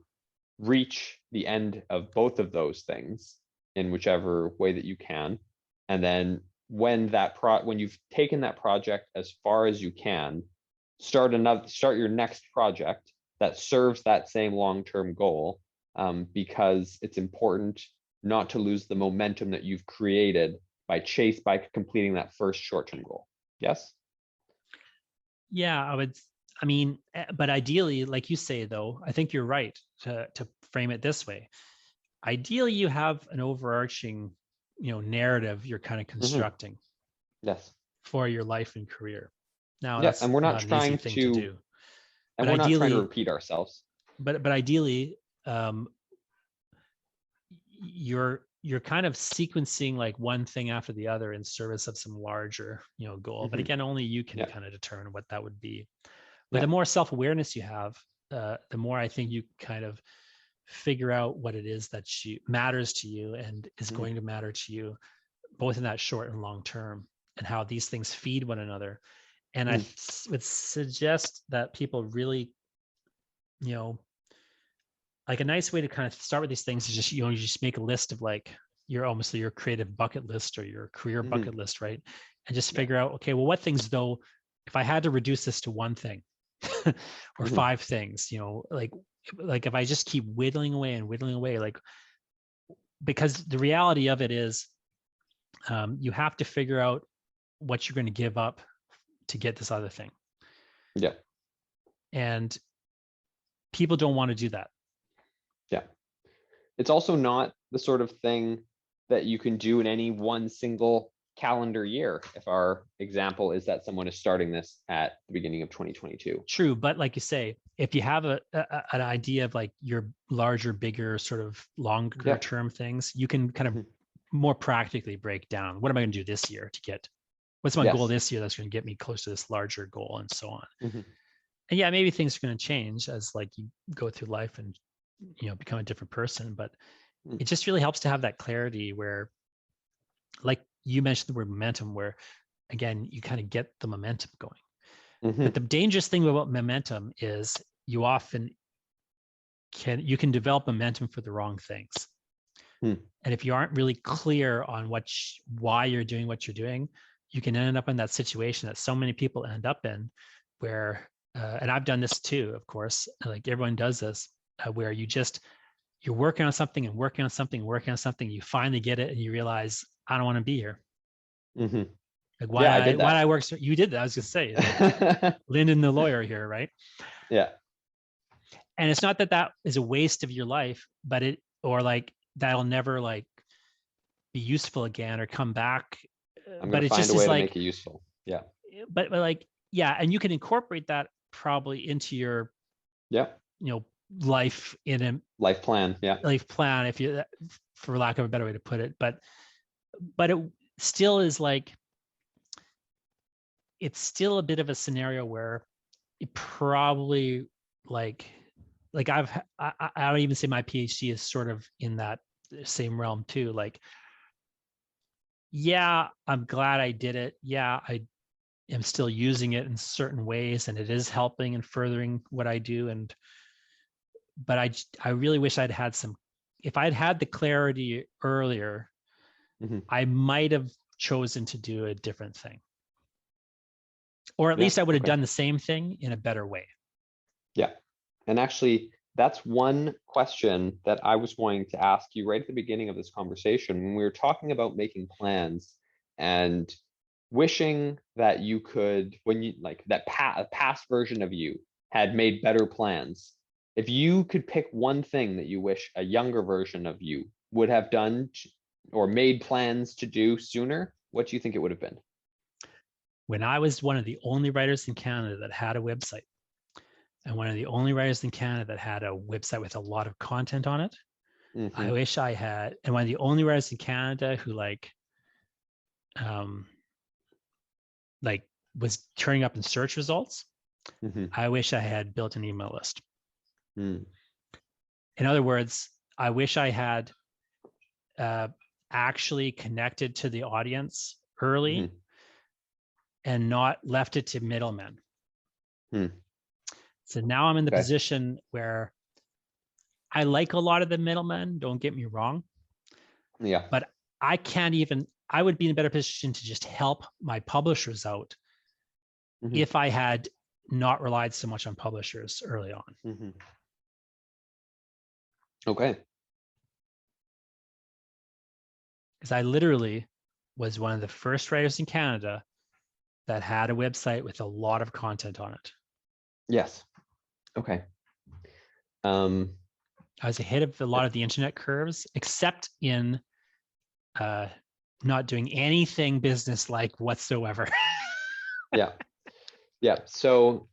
reach the end of both of those things in whichever way that you can. And then when you've taken that project as far as you can, start your next project that serves that same long-term goal, because it's important not to lose the momentum that you've created by completing that first short-term goal. Yes? Yeah, but ideally, like you say, though, I think you're right to frame it this way. Ideally, you have an overarching, narrative you're kind of Hmm. constructing Yes. for your life and career. Now, Yeah. that's And we're not not an easy trying thing to to, do, and but we're not trying to ideally, repeat ourselves. but ideally, um, you're kind of sequencing like one thing after the other in service of some larger, goal. But Hmm. again, only you can Yeah. kind of determine what that would be. But Yeah. the more self-awareness you have, the more I think you kind of figure out what it is that matters to you and is Mhm. going to matter to you, both in that short and long term, and how these things feed one another. And I Mhm. would suggest that people really, you know, like a nice way to kind of start with these things is just, you just make a list of like your creative bucket list or your career Mhm. bucket list, right? And just Yeah. figure out, okay, well, what things though, if I had to reduce this to one thing or Mhm. five things, like if I just keep whittling away and whittling away, like, because the reality of it is, you have to figure out what you're going to give up to get this other thing. Yeah. And people don't want to do that. Yeah. It's also not the sort of thing that you can do in any one single calendar year. If our example is that someone is starting this at the beginning of 2022. True, but like you say, if you have an idea of like your larger, bigger, sort of longer Yeah. term things, you can kind of Mhm. more practically break down, what am I going to do this year to get, what's my goal Yes. this year that's going to get me close to this larger goal, and so on. Mhm. And yeah, maybe things are going to change as like you go through life and, become a different person. But Mm. it just really helps to have that clarity where, like you mentioned the word momentum, where again, you kind of get the momentum going. Mhm. But the dangerous thing about momentum is you often you can develop momentum for the wrong things. Mm. And if you aren't really clear on why you're doing what you're doing, you can end up in that situation that so many people end up in, where, and I've done this too, of course, like everyone does this, where you're working on something and working on something, and working on something. You finally get it, and you realize, I don't want to be here. Mhm. Like, Yeah, I did why did that. I work? You did that. I was gonna say, like Lyndon the lawyer here, right? Yeah, And it's not that that is a waste of your life, but or like that'll never like be useful again or come back. I'm But gonna it find just a is way to like, make it useful. Yeah. but like, yeah, and you can incorporate that probably into your, Yeah. you know, life in a Life plan. Yeah. life plan, if you, for lack of a better way to put it. But it still is like, it's still a bit of a scenario where it probably like I would even say my PhD is sort of in that same realm too. Like, yeah, I'm glad I did it. Yeah, I am still using it in certain ways, and it is helping and furthering what I do. But I really wish I'd had some. If I'd had the clarity earlier, Mhm. I might have chosen to do a different thing, or at Yeah. least I would have Okay. done the same thing in a better way. Yeah. And actually, that's one question that I was going to ask you right at the beginning of this conversation when we were talking about making plans and wishing that you could, when you like that past version of you had made better plans. If you could pick one thing that you wish a younger version of you would have done or made plans to do sooner, what do you think it would have been? When I was one of the only writers in Canada that had a website, and one of the only writers in Canada that had a website with a lot of content on it, I Mm-hmm. wish I had, and one of the only writers in Canada who um, like was turning up in search results. Mm-hmm. I wish I had built an email list. Mm-hmm. In other words, I wish I had uh, actually connected to the audience early and not left it to middlemen. Mm-hmm. So now I'm in the Okay. position where I like a lot of the middlemen, don't get me wrong, Yeah. but I would be in a better position to just help my publishers out Mm-hmm. if I had not relied so much on publishers early on. Mm-hmm. Okay. Because I literally was one of the first writers in Canada that had a website with a lot of content on it. Yes. Okay. Um, I was ahead of a lot of the internet curves, except in uh, not doing anything business like whatsoever. yeah. Yeah. So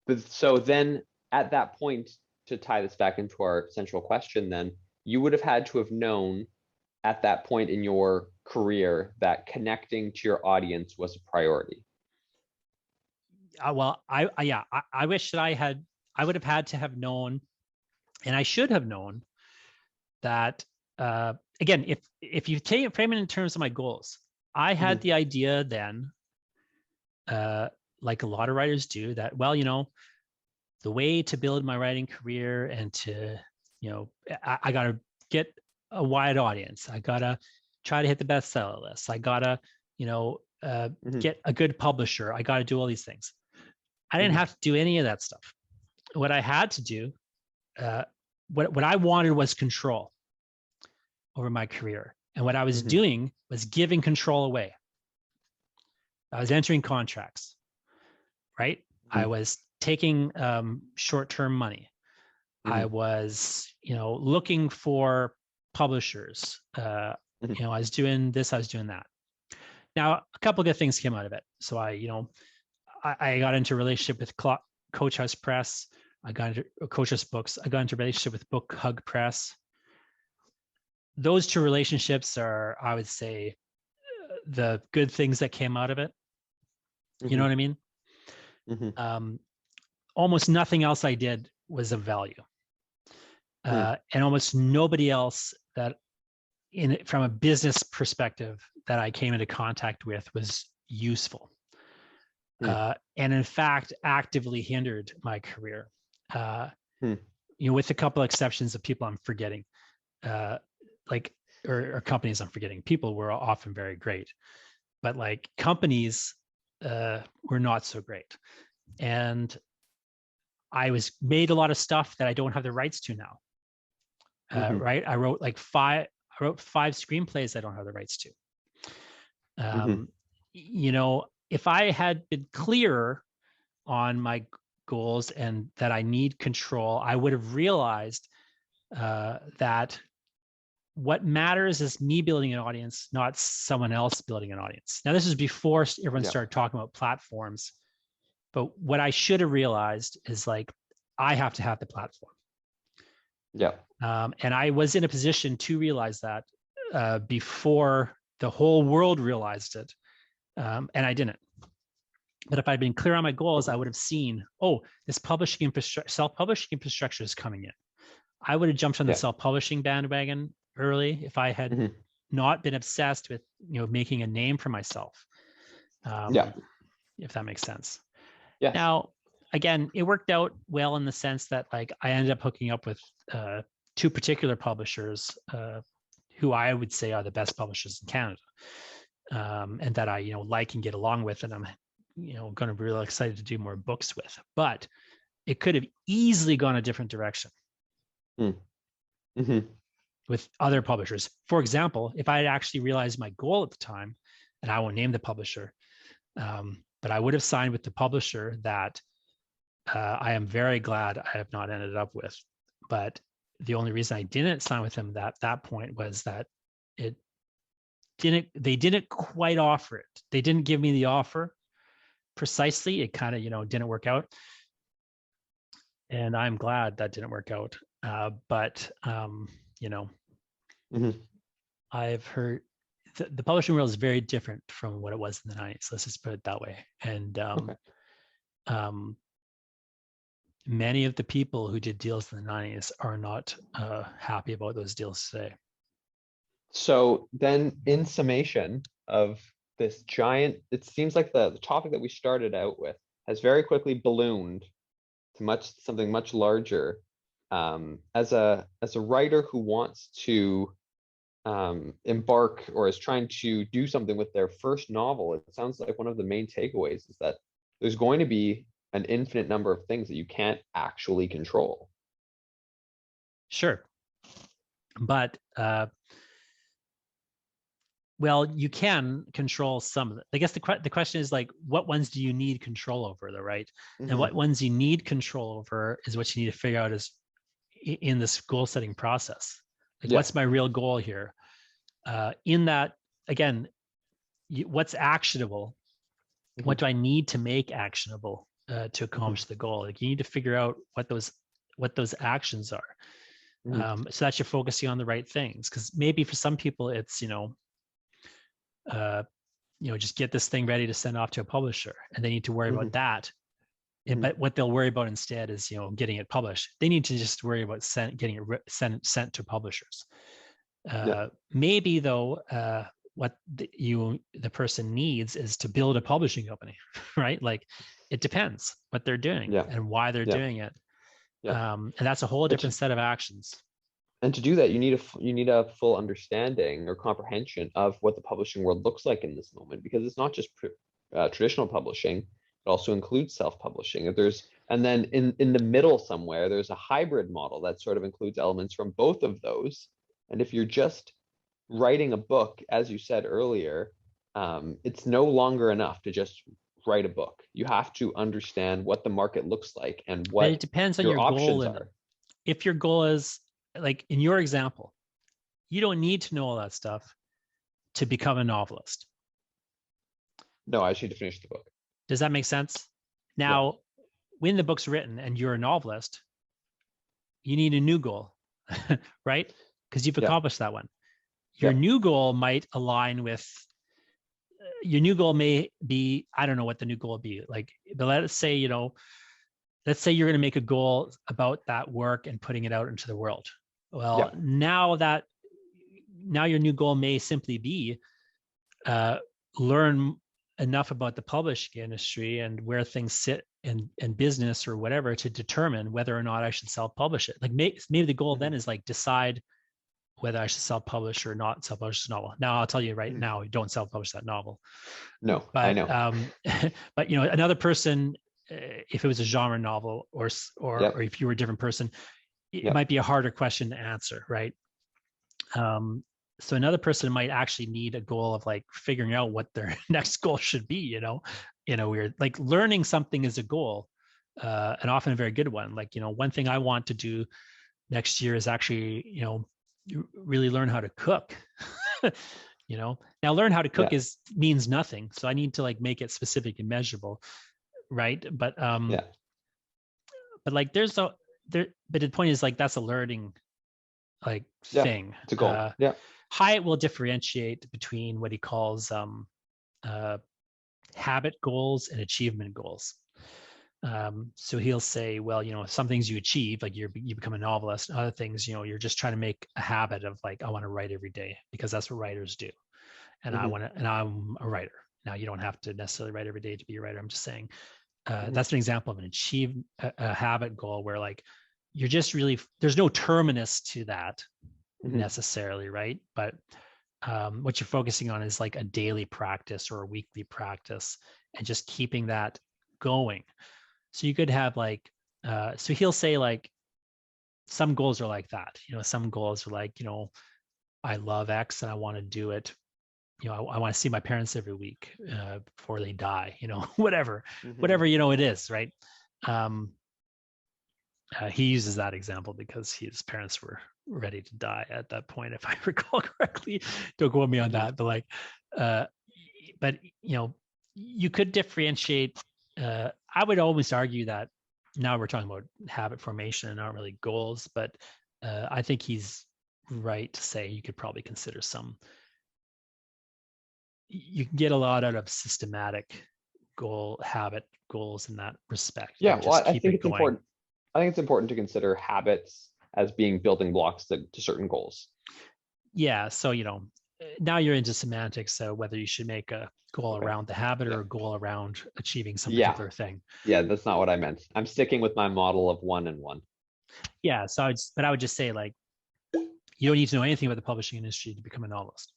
then at that point, to tie this back into our central question, then you would have had to have known at that point in your career that connecting to your audience was a priority. Well, I wish that I would have had to have known, and I should have known that. Again, if you frame it in terms of my goals, I had Mm-hmm. the idea then, like a lot of writers do, that, well, the way to build my writing career and to, I got to get a wide audience. I got to try to hit the bestseller list. I got to, Mm-hmm. get a good publisher. I got to do all these things. I didn't Mm-hmm. have to do any of that stuff. What I had to do, uh, what I wanted was control over my career. And what I was Mm-hmm. doing was giving control away. I was entering contracts, right? I Mm-hmm. was taking short-term money. I Mm-hmm. was, looking for publishers. Mm-hmm. I was doing this, I was doing that. Now, a couple of good things came out of it. So I got into a relationship with Coach House Press. I got into Coach House Books. I got into a relationship with Book Hug Press. Those two relationships are, I would say, the good things that came out of it. You know Mm-hmm. what I mean? Mm-hmm. Um, almost nothing else I did was of value. And almost nobody else that from a business perspective that I came into contact with was useful. And in fact, actively hindered my career. With a couple of exceptions of people I'm forgetting, or companies I'm forgetting. People were often very great, but like companies were not so great. And I made a lot of stuff that I don't have the rights to now. Right? I wrote five screenplays I don't have the rights to. If I had been clearer on my goals and that I need control, I would have realized that what matters is me building an audience, not someone else building an audience. Now, this is before everyone started talking about platforms, but what I should have realized is like, I have to have the platform. And I was in a position to realize that before the whole world realized it, and I didn't. But if I'd been clear on my goals, I would have seen, oh, this publishing infrastructure, self-publishing infrastructure is coming in. I would have jumped on the self-publishing bandwagon early if I had not been obsessed with, making a name for myself. If that makes sense. Yes. Now, again, it worked out well in the sense that like I ended up hooking up with two particular publishers who I would say are the best publishers in Canada, and that I like and get along with, and I'm going to be really excited to do more books with. But it could have easily gone a different direction with other publishers. For example, if I had actually realized my goal at the time, and I won't name the publisher, but I would have signed with the publisher that I am very glad I have not ended up with. But the only reason I didn't sign with them at that point was that they didn't quite offer it. They didn't give me the offer precisely. It kind of, didn't work out. And I'm glad that didn't work out. But I've heard the publishing world is very different from what it was in the 90s. Let's just put it that way. And many of the people who did deals in the 90s are not happy about those deals today. So then in summation of this giant, it seems like the topic that we started out with has very quickly ballooned to something much larger. As a writer who wants to embark or is trying to do something with their first novel, it sounds like one of the main takeaways is that there's going to be an infinite number of things that you can't actually control. Sure. But well, you can control some of it. I guess the question is like, what ones do you need control over, though, right? And what ones you need control over is what you need to figure out is in this goal setting process. Like, what's my real goal here? In that, again, what's actionable? What do I need to make actionable to accomplish the goal? Like, you need to figure out what those actions are, so that you're focusing on the right things. Because maybe for some people, it's just get this thing ready to send off to a publisher, and they need to worry about that. But what they'll worry about instead is, getting it published. They need to just worry about getting it sent to publishers. Maybe though, what the person needs is to build a publishing company, right? Like, it depends what they're doing and why they're doing it. And that's a whole different set of actions. And to do that, you need a full understanding or comprehension of what the publishing world looks like in this moment, because it's not just traditional publishing. It also includes self-publishing. And then in the middle somewhere, there's a hybrid model that sort of includes elements from both of those. And if you're just writing a book, as you said earlier, it's no longer enough to just write a book. You have to understand what the market looks like and what it depends on your options goal. are. If your goal is, like in your example, you don't need to know all that stuff to become a novelist. No, I just need to finish the book. Does that make sense? Now, when the book's written and you're a novelist, you need a new goal, right? Because you've accomplished that one. Your new goal might align with, your new goal may be, I don't know what the new goal would be like, but let's say, let's say you're going to make a goal about that work and putting it out into the world. Well, Yeah. now your new goal may simply be learn enough about the publishing industry and where things sit in business or whatever to determine whether or not I should self-publish it. Like maybe the goal then is like decide whether I should self-publish or not self-publish this novel. Now I'll tell you right now, don't self-publish that novel. No, I But know. but another person, if it was a genre novel or Yep. if you were a different person, it Yep. might be a harder question to answer, right? So another person might actually need a goal of like figuring out what their next goal should be, in a weird, like learning something is a goal, and often a very good one. Like, one thing I want to do next year is actually, really learn how to cook. Now learn how to cook Yeah. means nothing. So I need to like make it specific and measurable. Right. But Yeah. like but the point is like, that's a learning like Yeah. thing. It's a goal. Yeah. Hyatt will differentiate between what he calls habit goals and achievement goals. So he'll say, well, some things you achieve, like you become a novelist. Other things, you're just trying to make a habit of like, I want to write every day because that's what writers do. And and I'm a writer. Now you don't have to necessarily write every day to be a writer. I'm just saying that's an example of a habit goal where like you're just really, there's no terminus to that necessarily, right? But what you're focusing on is like a daily practice or a weekly practice and just keeping that going. So you could have like, so he'll say like, some goals are like that, some goals are like, I love X and I want to do it. I want to see my parents every week before they die, whatever it is, right? He uses that example because his parents were ready to die at that point, if I recall correctly. Don't quote me on that, but like, but you could differentiate. I would always argue that now we're talking about habit formation and not really goals, but I think he's right to say you could probably consider you can get a lot out of systematic habit goals in that respect. Yeah. Well, I think it's going. important. I think it's important to consider habits as being building blocks to certain goals. Yeah. So, now you're into semantics. So whether you should make a goal around the habit or a goal around achieving some particular thing. Yeah, that's not what I meant. I'm sticking with my model of 1 and 1. Yeah. So I would just say like, you don't need to know anything about the publishing industry to become a novelist.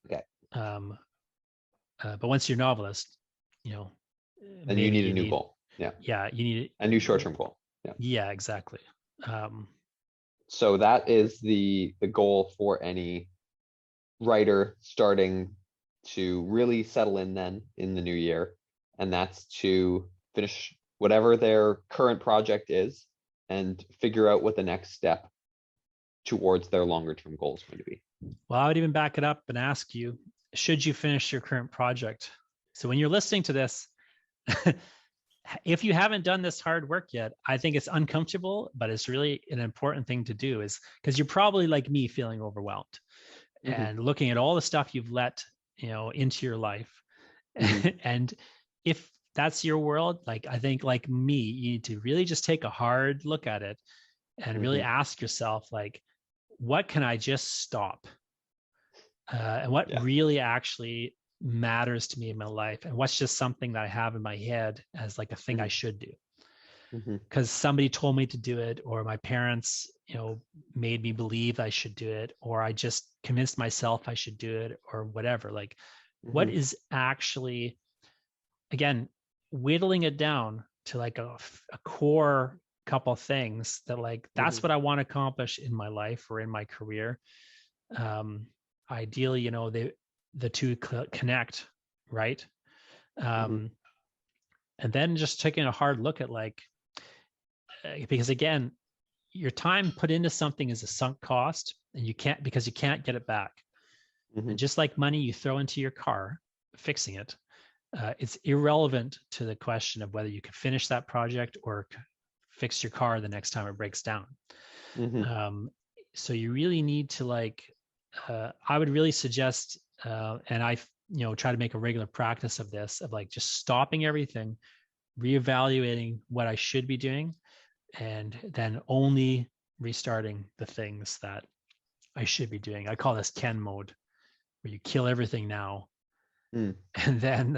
Okay. But once you're a novelist, and you need a new goal. Yeah. Yeah. You need a new short-term goal. Yeah. Yeah, exactly. So that is the goal for any writer starting to really settle in then in the new year. And that's to finish whatever their current project is and figure out what the next step towards their longer term goal is going to be. Well, I would even back it up and ask you, should you finish your current project? So when you're listening to this, if you haven't done this hard work yet, I think it's uncomfortable, but it's really an important thing to do, is because you're probably like me, feeling overwhelmed and looking at all the stuff you've let, into your life. And if that's your world, like, I think like me, you need to really just take a hard look at it and really ask yourself, like, what can I just stop? And what really actually matters to me in my life, and what's just something that I have in my head as like a thing I should do because somebody told me to do it, or my parents made me believe I should do it, or I just convinced myself I should do it, or whatever. Like, what is actually, again, whittling it down to like a core couple things that like, that's what I want to accomplish in my life or in my career. Ideally, the two connect, right? And then just taking a hard look at like, because again, your time put into something is a sunk cost, and you can't get it back. And just like money you throw into your car, fixing it, it's irrelevant to the question of whether you can finish that project or fix your car the next time it breaks down. So you really need to like, I would really suggest, and I try to make a regular practice of this, of like just stopping everything, reevaluating what I should be doing, and then only restarting the things that I should be doing. I call this Ken mode, where you kill everything now, Mm. and then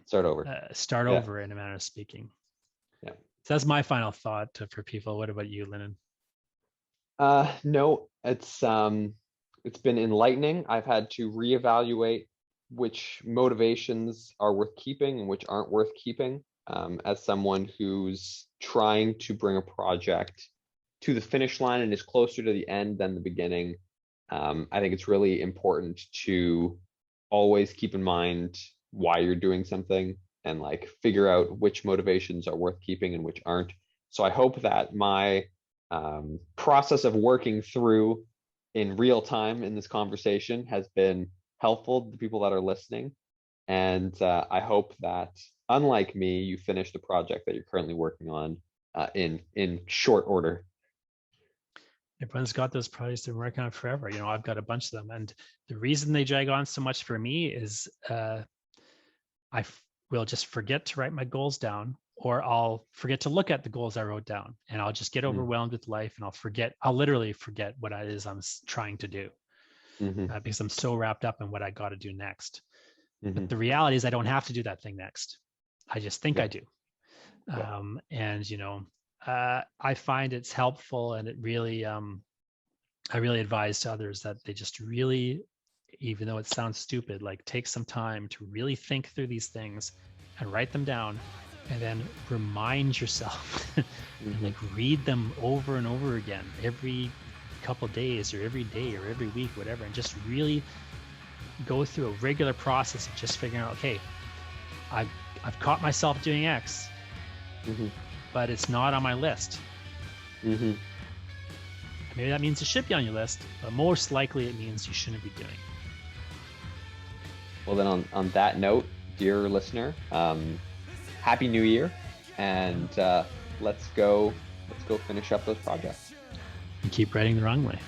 Start over. start Yeah. over, in a manner of speaking. Yeah. So that's my final thought for people. What about you, Lyndon? No, it's been enlightening. I've had to reevaluate which motivations are worth keeping and which aren't worth keeping. As someone who's trying to bring a project to the finish line and is closer to the end than the beginning, I think it's really important to always keep in mind why you're doing something and like figure out which motivations are worth keeping and which aren't. So I hope that my process of working through in real time in this conversation has been helpful to the people that are listening. And I hope that, unlike me, you finish the project that you're currently working on in short order. Everyone's got those projects they're working on forever. I've got a bunch of them, and the reason they drag on so much for me is I will just forget to write my goals down, or I'll forget to look at the goals I wrote down, and I'll just get overwhelmed with life, and I'll literally forget what it is I'm trying to do, because I'm so wrapped up in what I got to do next. But the reality is I don't have to do that thing next. I just think I do. And I find it's helpful, and it really, I really advise to others that they just really, even though it sounds stupid, like take some time to really think through these things and write them down, and then remind yourself and like read them over and over again every couple days or every day or every week, whatever, and just really go through a regular process of just figuring out, okay, I've caught myself doing X, but it's not on my list. Maybe that means it should be on your list, but most likely it means you shouldn't be doing. Well, then on that note, dear listener, Happy New Year, and let's go finish up those projects. And keep writing the wrong way.